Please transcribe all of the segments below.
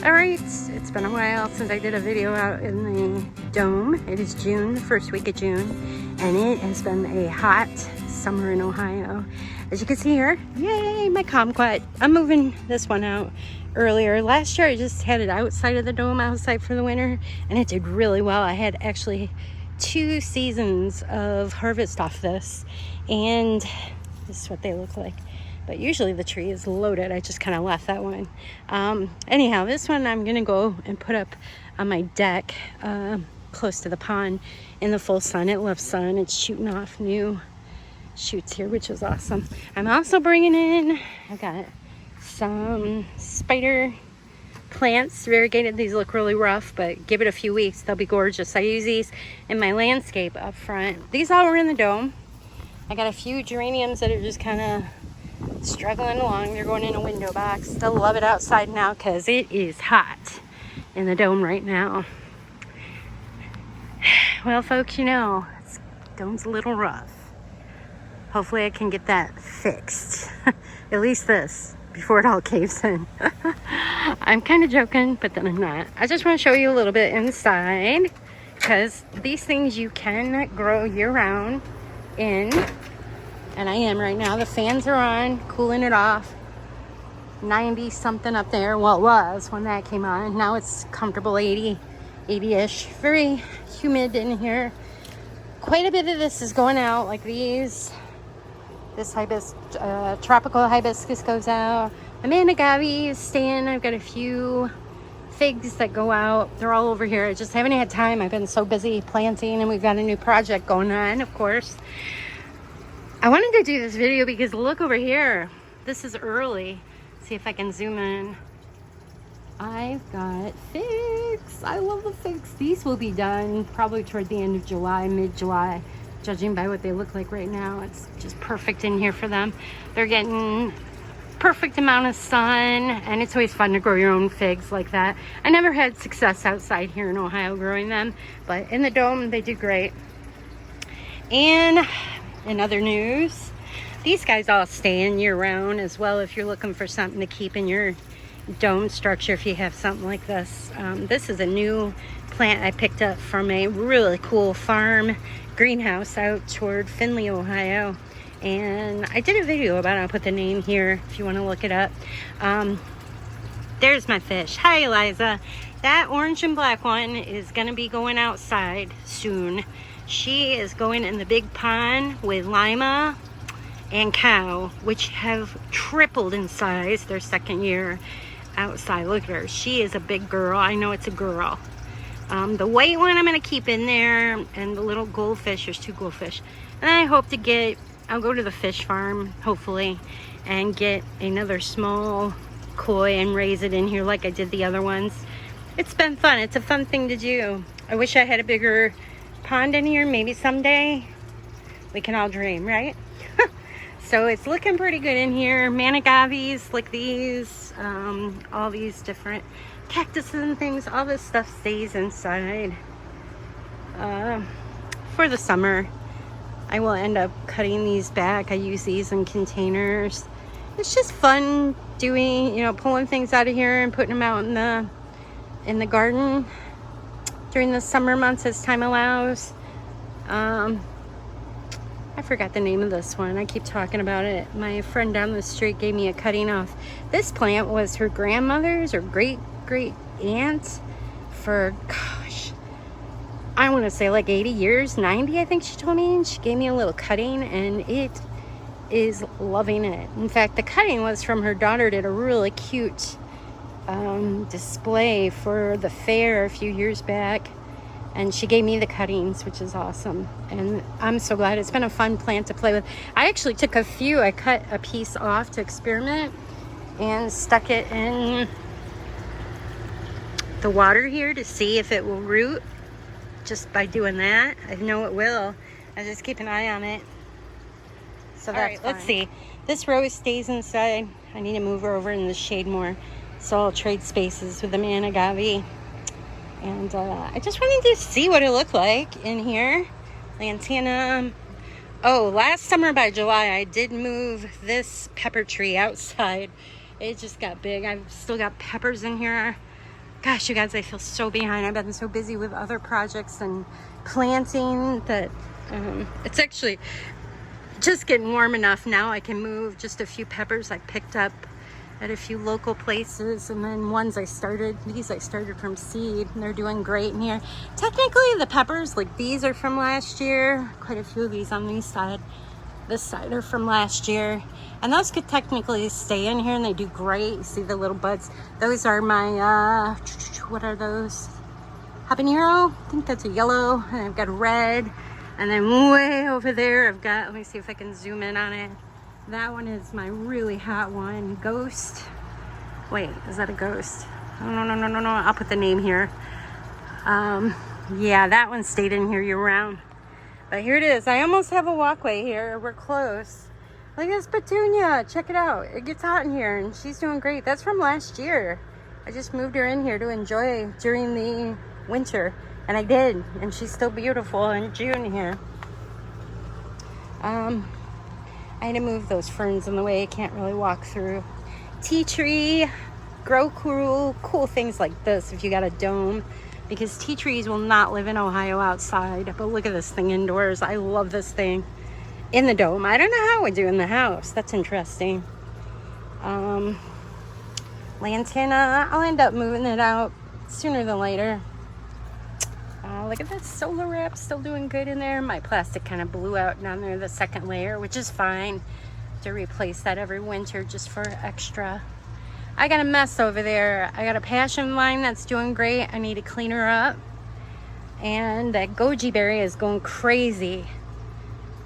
All right, it's been a while since I did a video out in the dome. It is June, the first week of June, and it has been a hot summer in Ohio. As you can see here, yay, my kumquat. I'm moving this one out earlier. Last year I just had it outside of the dome, outside for the winter, and it did really well. I had actually 2 seasons of harvest off this, and this is what they look like. But usually the tree is loaded. I just kind of left that one. Anyhow, this one I'm gonna go and put up on my deck close to the pond in the full sun. It loves sun. It's shooting off new shoots here, which is awesome. I'm also bringing in, I've got some spider plants, variegated. These look really rough, but give it a few weeks, they'll be gorgeous. I use these in my landscape up front. These all were in the dome. I got a few geraniums that are just kind of struggling along. They're going in a window box. They'll love it outside now because it is hot in the dome right now. Well, folks, you know, dome's a little rough. Hopefully I can get that fixed. At least this, before it all caves in. I'm kind of joking, but then I'm not. I just want to show you a little bit inside, because these things you can grow year-round in. And I am right now. The fans are on, cooling it off. 90 something up there. Well, it was when that came on. Now it's comfortable 80-ish. Very humid in here. Quite a bit of this is going out, like these. This tropical hibiscus goes out. Amanda Gavi is staying. I've got a few figs that go out. They're all over here. I just haven't had time. I've been so busy planting, and we've got a new project going on, of course. I wanted to do this video because look over here. This is early. See if I can zoom in. I've got figs. I love the figs. These will be done probably toward the end of July, mid-July, judging by what they look like right now. It's just perfect in here for them. They're getting perfect amount of sun, and it's always fun to grow your own figs like that. I never had success outside here in Ohio growing them, but in the dome they do great. And in other news, these guys all stay in year-round as well if you're looking for something to keep in your dome structure. If you have something like this, this is a new plant I picked up from a really cool farm greenhouse out toward Findlay, Ohio, and I did a video about it. I'll put the name here if you want to look it up. There's my fish. Hi, Eliza. That orange and black one is going to be going outside soon. She is going in the big pond with Lima and Cow, which have tripled in size their second year outside. Look at her. She is a big girl. I know it's a girl. The white one I'm going to keep in there, and the little goldfish. There's 2 goldfish. And I hope to get, I'll go to the fish farm, hopefully, and get another small koi and raise it in here like I did the other ones. It's been fun. It's a fun thing to do. I wish I had a bigger pond in here. Maybe someday we can all dream, right? So it's looking pretty good in here. Manigavis like these, all these different cactuses and things, all this stuff stays inside. For the summer I will end up cutting these back. I use these in containers. It's just fun doing, you know, pulling things out of here and putting them out in the garden during the summer months as time allows. I forgot the name of this one. I keep talking about it. My friend down the street gave me a cutting off. This plant was her grandmother's or great aunt for, gosh, I want to say like 80 years, 90 I think she told me. And she gave me a little cutting, and it is loving it. In fact, the cutting was from her daughter. Did a really cute display for the fair a few years back, and she gave me the cuttings, which is awesome, and I'm so glad. It's been a fun plant to play with. I actually took a few. I cut a piece off to experiment and stuck it in the water here to see if it will root. Just by doing that, I know it will. I just keep an eye on it. So that's all right. Let's see. This rose stays inside. I need to move her over in the shade more. So I'll trade spaces with the Manigavi. And I just wanted to see what it looked like in here. Lantana. Oh, last summer by July, I did move this pepper tree outside. It just got big. I've still got peppers in here. Gosh, you guys, I feel so behind. I've been so busy with other projects and planting that it's actually just getting warm enough now. I can move just a few peppers I picked up at a few local places, and then these I started from seed, and they're doing great in here. Technically, the peppers, like these, are from last year. Quite a few of these on this side are from last year, and those could technically stay in here and they do great. You see the little buds? Those are my what are those? Habanero. I think that's a yellow, and I've got a red, and then way over there I've got, let me see if I can zoom in on it. That one is my really hot one, Ghost. Wait, is that a ghost? Oh, no. I'll put the name here. Yeah, that one stayed in here year round. But here it is. I almost have a walkway here. We're close. Look at this petunia. Check it out. It gets hot in here, and she's doing great. That's from last year. I just moved her in here to enjoy during the winter, and I did. And she's still beautiful in June here. I had to move those ferns in the way. I can't really walk through. Tea tree, grow cool things like this if you got a dome, because tea trees will not live in Ohio outside. But look at this thing indoors. I love this thing in the dome. I don't know how it would do in the house. That's interesting. Lantana, I'll end up moving it out sooner than later. Look at that solar wrap, still doing good in there. My plastic kind of blew out down there, the second layer, which is fine. To replace that every winter just for extra. I got a mess over there. I got a passion vine that's doing great. I need to clean her up. And that goji berry is going crazy.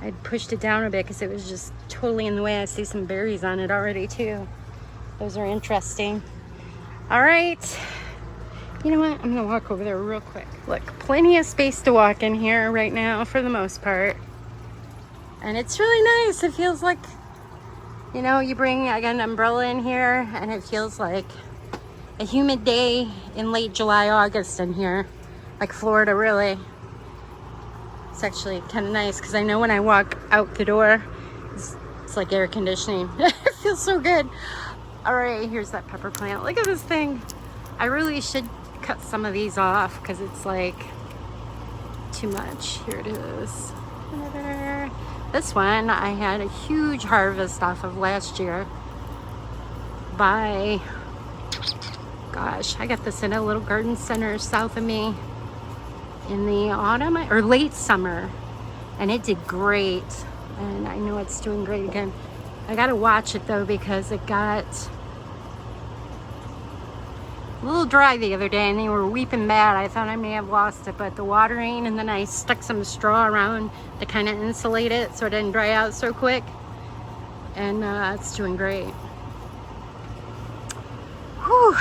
I pushed it down a bit because it was just totally in the way. I see some berries on it already too. Those are interesting. All right. You know what? I'm gonna walk over there real quick. Look, plenty of space to walk in here right now for the most part. And it's really nice. It feels like, you know, I got an umbrella in here, and it feels like a humid day in late July, August in here. Like Florida, really. It's actually kind of nice because I know when I walk out the door, it's like air conditioning. It feels so good. All right, here's that pepper plant. Look at this thing. I really should cut some of these off because it's like too much. Here it is. This one I had a huge harvest off of last year. Gosh, I got this in a little garden center south of me in the autumn or late summer, and it did great, and I know it's doing great again. I gotta watch it though because it got a little dry the other day and they were weeping bad. I thought I may have lost it, but the watering, and then I stuck some straw around to kind of insulate it so it didn't dry out so quick, and it's doing great. Whew.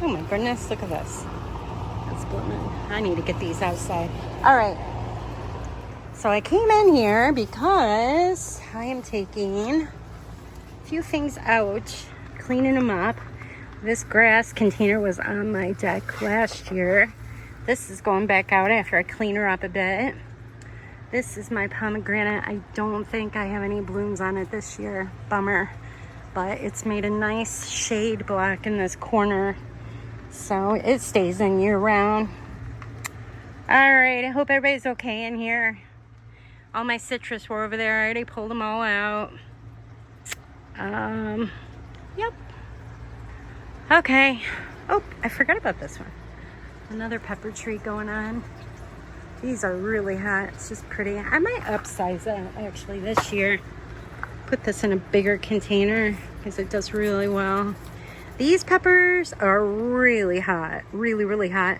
Oh my goodness, look at this. That's blooming. I need to get these outside. All right, so I came in here because I am taking a few things out, cleaning them up. This grass container was on my deck last year. This is going back out after I clean her up a bit. This is my pomegranate. I don't think I have any blooms on it this year. Bummer. But it's made a nice shade block in this corner, so it stays in year round. All right, I hope everybody's okay in here. All my citrus were over there. I already pulled them all out. Yep. Okay. Oh, I forgot about this one. Another pepper tree going on. These are really hot. It's just pretty. I might upsize it actually this year. Put this in a bigger container because it does really well. These peppers are really hot. Really, really hot.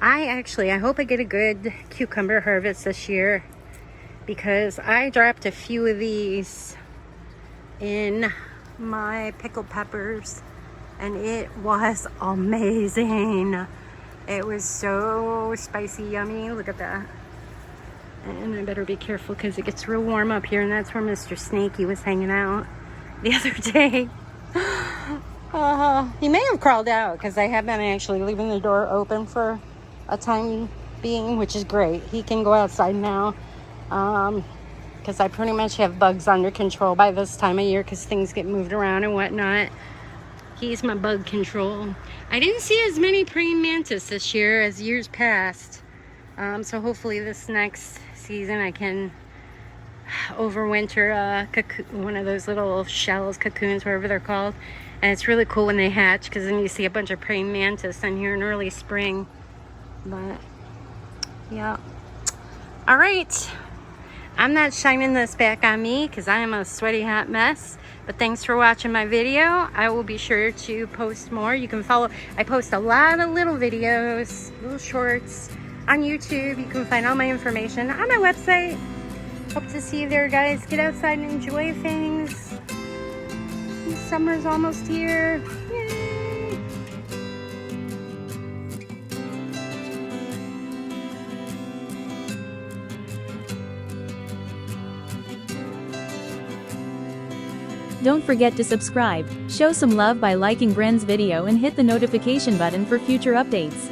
I hope I get a good cucumber harvest this year because I dropped a few of these in my pickled peppers. And it was amazing. It was so spicy, yummy. Look at that. And I better be careful because it gets real warm up here. And that's where Mr. Snakey was hanging out the other day. He may have crawled out because I have been actually leaving the door open for a time being, which is great. He can go outside now because I pretty much have bugs under control by this time of year because things get moved around and whatnot. He's my bug control. I didn't see as many praying mantis this year as years past. So hopefully this next season I can overwinter one of those little shells, cocoons, whatever they're called. And it's really cool when they hatch, because then you see a bunch of praying mantis in here in early spring. But yeah. All right. I'm not shining this back on me because I am a sweaty hot mess. But thanks for watching my video. I will be sure to post more. You can follow. I post a lot of little videos, little shorts on YouTube. You can find all my information on my website. Hope to see you there, guys. Get outside and enjoy things. Summer's almost here. Yay! Don't forget to subscribe, show some love by liking Bren's video and hit the notification button for future updates.